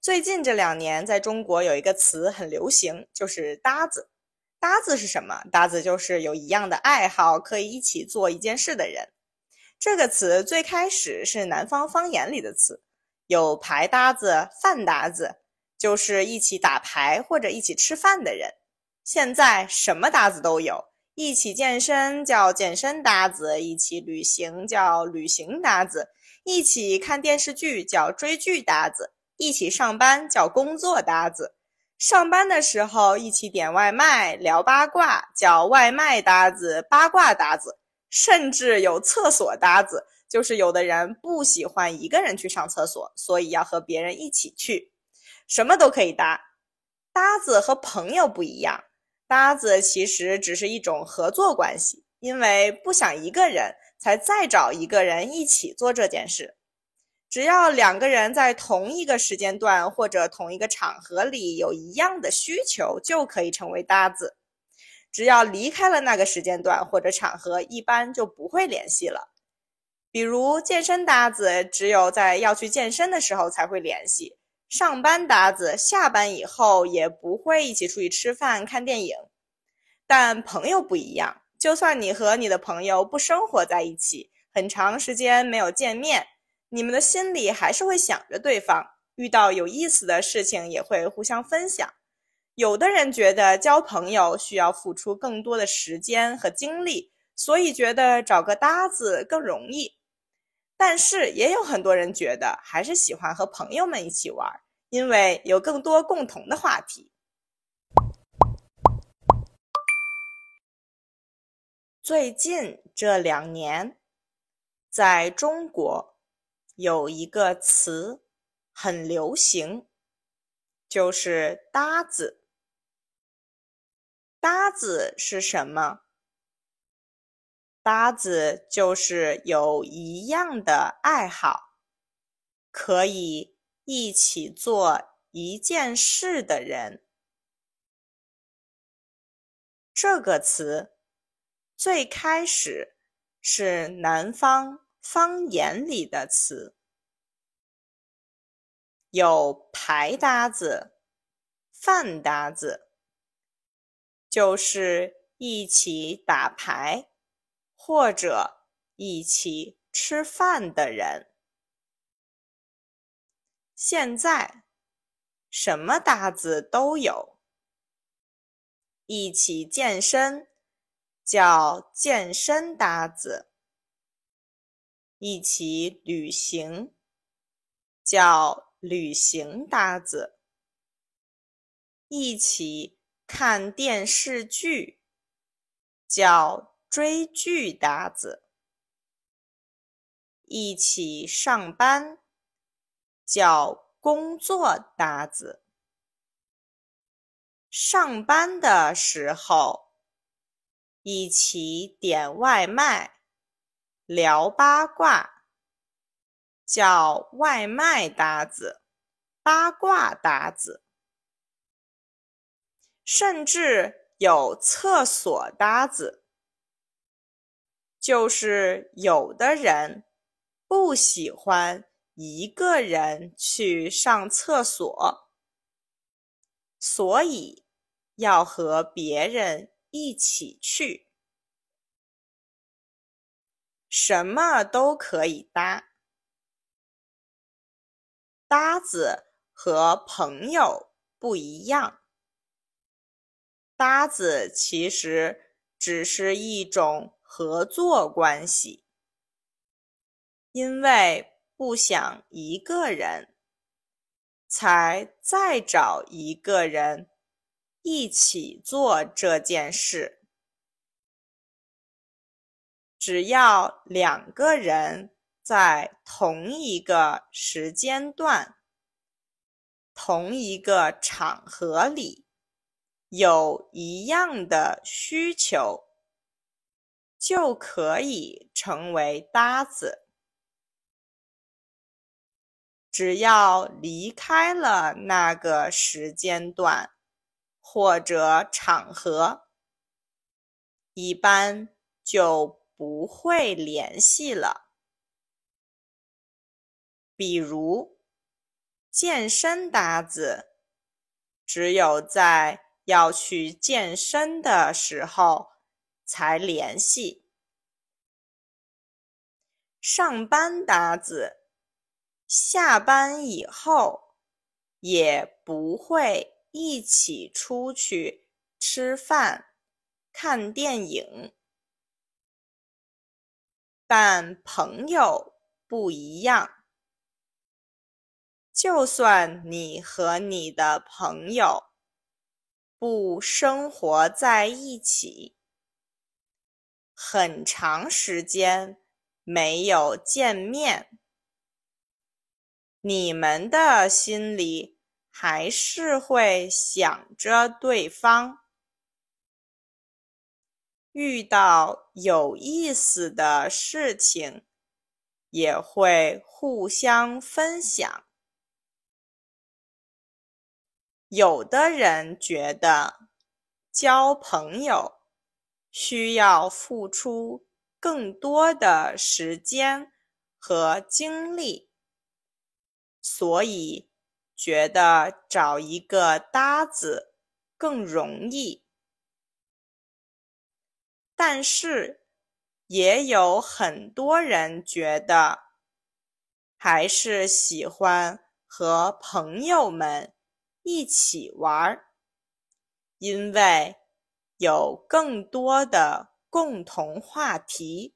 最近这2年，在中国有一个词很流行，就是搭子。搭子是什么？搭子就是有一样的爱好，可以一起做一件事的人。这个词最开始是南方方言里的词，有牌搭子、饭搭子，就是一起打牌或者一起吃饭的人。现在什么搭子都有，一起健身叫健身搭子，一起旅行叫旅行搭子，一起看电视剧叫追剧搭子，一起上班叫工作搭子。上班的时候一起点外卖聊八卦叫外卖搭子、八卦搭子。甚至有厕所搭子，就是有的人不喜欢一个人去上厕所，所以要和别人一起去。什么都可以搭。搭子和朋友不一样，搭子其实只是一种合作关系，因为不想一个人，才再找一个人一起做这件事。只要2个人在同一个时间段或者同一个场合里有一样的需求，就可以成为搭子。只要离开了那个时间段或者场合，一般就不会联系了。比如健身搭子，只有在要去健身的时候才会联系。上班搭子，下班以后也不会一起出去吃饭、看电影。但朋友不一样，就算你和你的朋友不生活在一起，很长时间没有见面，你们的心里还是会想着对方，遇到有意思的事情也会互相分享。有的人觉得交朋友需要付出更多的时间和精力，所以觉得找个搭子更容易。但是也有很多人觉得还是喜欢和朋友们一起玩，因为有更多共同的话题。最近这2年，在中国有一个词很流行，就是搭子。搭子是什么？搭子就是有一样的爱好，可以一起做一件事的人。这个词最开始是南方方言里的词，有牌搭子、饭搭子，就是一起打牌或者一起吃饭的人。现在什么搭子都有，一起健身叫健身搭子，一起旅行叫旅行搭子，一起看电视剧叫追剧搭子，一起上班叫工作搭子。上班的时候一起点外卖聊八卦叫外卖搭子、八卦搭子。甚至有厕所搭子，就是有的人不喜欢一个人去上厕所，所以要和别人一起去。什么都可以搭。搭子和朋友不一样，搭子其实只是一种合作关系，因为不想一个人，才再找一个人一起做这件事。只要2个人在同一个时间段、同一个场合里有一样的需求，就可以成为搭子。只要离开了那个时间段或者场合，一般就不会联系了。比如，健身搭子只有在要去健身的时候才联系。上班搭子下班以后也不会一起出去吃饭、看电影。但朋友不一样，就算你和你的朋友不生活在一起，很长时间没有见面，你们的心里还是会想着对方。遇到有意思的事情，也会互相分享。有的人觉得交朋友需要付出更多的时间和精力，所以觉得找一个搭子更容易。但是也有很多人觉得还是喜欢和朋友们一起玩，因为有更多的共同话题。